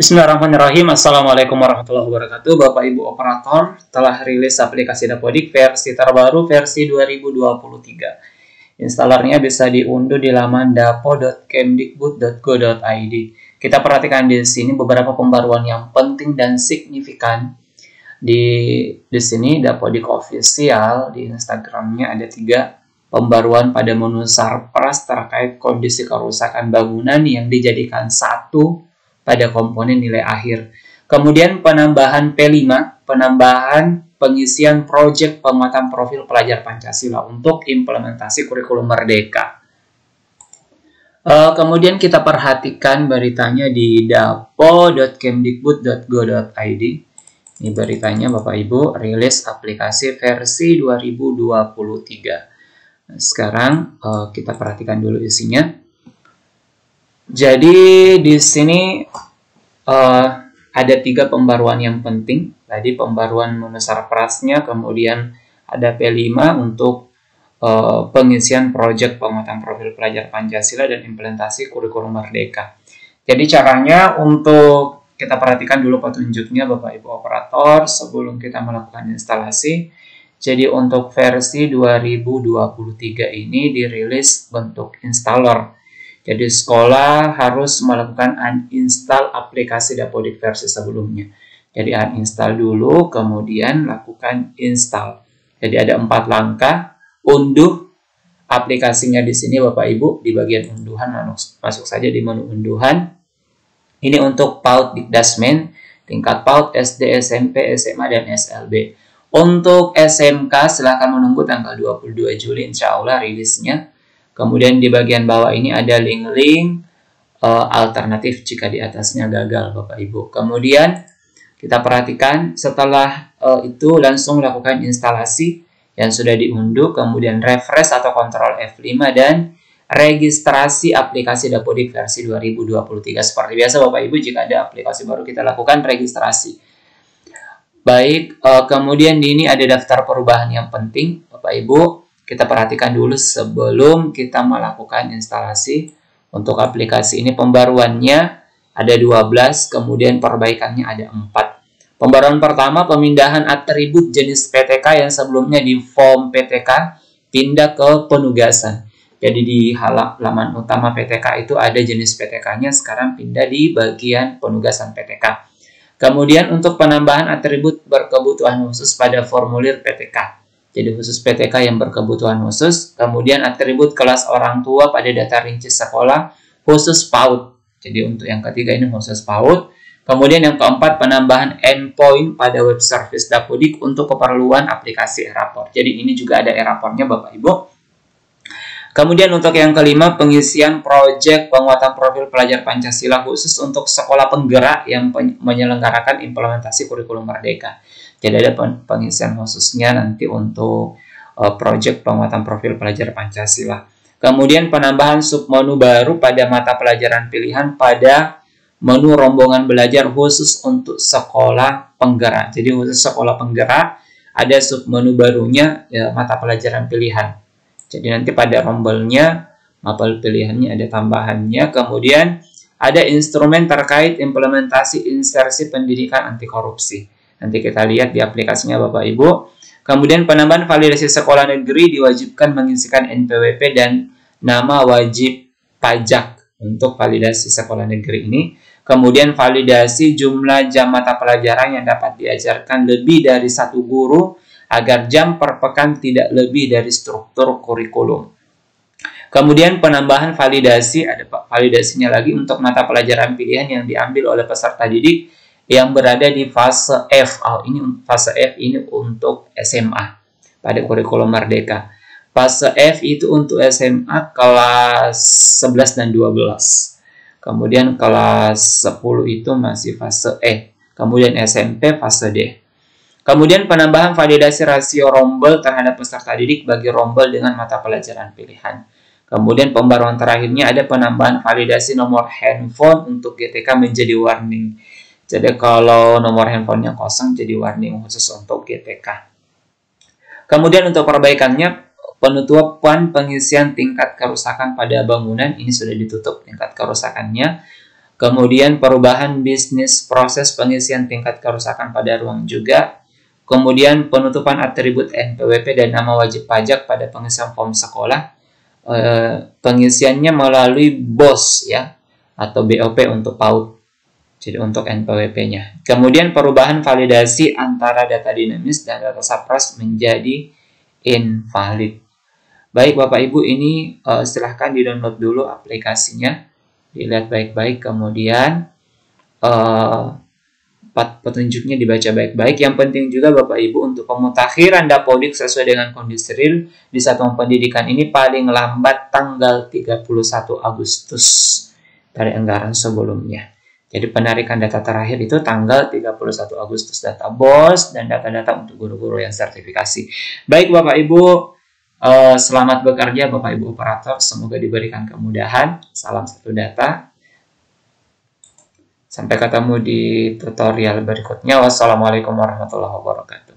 Bismillahirrahmanirrahim. Assalamualaikum warahmatullahi wabarakatuh. Bapak Ibu operator, telah rilis aplikasi Dapodik versi terbaru versi 2023. Instalernya bisa diunduh di laman dapo.kemdikbud.go.id. Kita perhatikan di sini beberapa pembaruan yang penting dan signifikan. Di sini Dapodik Official di Instagramnya ada 3 pembaruan pada menu Sarpras terkait kondisi kerusakan bangunan yang dijadikan 1 pada komponen nilai akhir. Kemudian penambahan P5, penambahan pengisian proyek penguatan profil pelajar Pancasila untuk implementasi kurikulum Merdeka. Kemudian kita perhatikan beritanya di dapo.kemdikbud.go.id. Ini beritanya Bapak Ibu, rilis aplikasi versi 2023. Sekarang kita perhatikan dulu isinya. Jadi di sini ada 3 pembaruan yang penting. Tadi pembaruan menu Sarprasnya, kemudian ada P5 untuk pengisian proyek penguatan profil pelajar Pancasila dan implementasi kurikulum Merdeka. Jadi caranya untuk kita perhatikan dulu petunjuknya Bapak Ibu operator sebelum kita melakukan instalasi. Jadi untuk versi 2023 ini dirilis bentuk installer. Jadi sekolah harus melakukan uninstall aplikasi Dapodik versi sebelumnya. Jadi uninstall dulu, kemudian lakukan install. Jadi ada 4 langkah. Unduh aplikasinya di sini Bapak Ibu, di bagian unduhan masuk saja di menu unduhan. Ini untuk PAUD Dikdasmen, tingkat PAUD SD, SMP, SMA, dan SLB. Untuk SMK silakan menunggu tanggal 22 Juli insya Allah rilisnya. Kemudian di bagian bawah ini ada link-link alternatif jika di atasnya gagal Bapak Ibu. Kemudian kita perhatikan setelah itu langsung lakukan instalasi yang sudah diunduh. Kemudian refresh atau kontrol F5 dan registrasi aplikasi Dapodik versi 2023. Seperti biasa Bapak Ibu, jika ada aplikasi baru kita lakukan registrasi. Baik, kemudian di ini ada daftar perubahan yang penting Bapak Ibu. Kita perhatikan dulu sebelum kita melakukan instalasi. Untuk aplikasi ini pembaruannya ada 12, kemudian perbaikannya ada 4. Pembaruan pertama, pemindahan atribut jenis PTK yang sebelumnya di form PTK pindah ke penugasan. Jadi di halaman utama PTK itu ada jenis PTK-nya, sekarang pindah di bagian penugasan PTK. Kemudian untuk penambahan atribut berkebutuhan khusus pada formulir PTK. Jadi khusus PTK yang berkebutuhan khusus. Kemudian atribut kelas orang tua pada data rinci sekolah khusus PAUD. Jadi untuk yang ketiga ini khusus PAUD. Kemudian yang keempat, penambahan endpoint pada web service Dapodik untuk keperluan aplikasi e-rapor. Jadi ini juga ada e-rapornya Bapak Ibu. Kemudian untuk yang kelima, pengisian proyek penguatan profil pelajar Pancasila khusus untuk sekolah penggerak yang menyelenggarakan implementasi kurikulum Merdeka. Jadi ada pengisian khususnya nanti untuk proyek penguatan profil pelajar Pancasila. Kemudian penambahan submenu baru pada mata pelajaran pilihan pada menu rombongan belajar khusus untuk sekolah penggerak. Jadi khusus sekolah penggerak ada submenu barunya ya, mata pelajaran pilihan. Jadi nanti pada rombelnya mata pilihannya ada tambahannya. Kemudian ada instrumen terkait implementasi insersi pendidikan anti korupsi. Nanti kita lihat di aplikasinya Bapak Ibu. Kemudian penambahan validasi sekolah negeri diwajibkan mengisikan NPWP dan nama wajib pajak untuk validasi sekolah negeri ini. Kemudian validasi jumlah jam mata pelajaran yang dapat diajarkan lebih dari 1 guru agar jam per pekan tidak lebih dari struktur kurikulum. Kemudian penambahan validasi, ada validasinya lagi untuk mata pelajaran pilihan yang diambil oleh peserta didik yang berada di fase F. Ini fase F ini untuk SMA pada kurikulum Merdeka. Fase F itu untuk SMA kelas 11 dan 12. Kemudian kelas 10 itu masih fase E. Kemudian SMP fase D. Kemudian penambahan validasi rasio rombel terhadap peserta didik bagi rombel dengan mata pelajaran pilihan. Kemudian pembaruan terakhirnya ada penambahan validasi nomor handphone untuk GTK menjadi warning. Jadi kalau nomor handphonenya kosong jadi warning khusus untuk GTK. Kemudian untuk perbaikannya, penutupan pengisian tingkat kerusakan pada bangunan ini sudah ditutup tingkat kerusakannya. Kemudian perubahan bisnis proses pengisian tingkat kerusakan pada ruang juga. Kemudian penutupan atribut NPWP dan nama wajib pajak pada pengisian form sekolah. Pengisiannya melalui BOS ya, atau BOP untuk PAUD. Jadi untuk NPWP-nya. Kemudian perubahan validasi antara data dinamis dan data sapras menjadi invalid. Baik Bapak Ibu, ini silahkan di-download dulu aplikasinya. Dilihat baik-baik, kemudian petunjuknya dibaca baik-baik. Yang penting juga Bapak Ibu untuk pemutakhiran Dapodik sesuai dengan kondisi real di satuan pendidikan ini paling lambat tanggal 31 Agustus dari anggaran sebelumnya. Jadi penarikan data terakhir itu tanggal 31 Agustus, data BOS dan data-data untuk guru-guru yang sertifikasi. Baik Bapak Ibu, selamat bekerja Bapak Ibu operator, semoga diberikan kemudahan. Salam satu data. Sampai ketemu di tutorial berikutnya. Wassalamualaikum warahmatullahi wabarakatuh.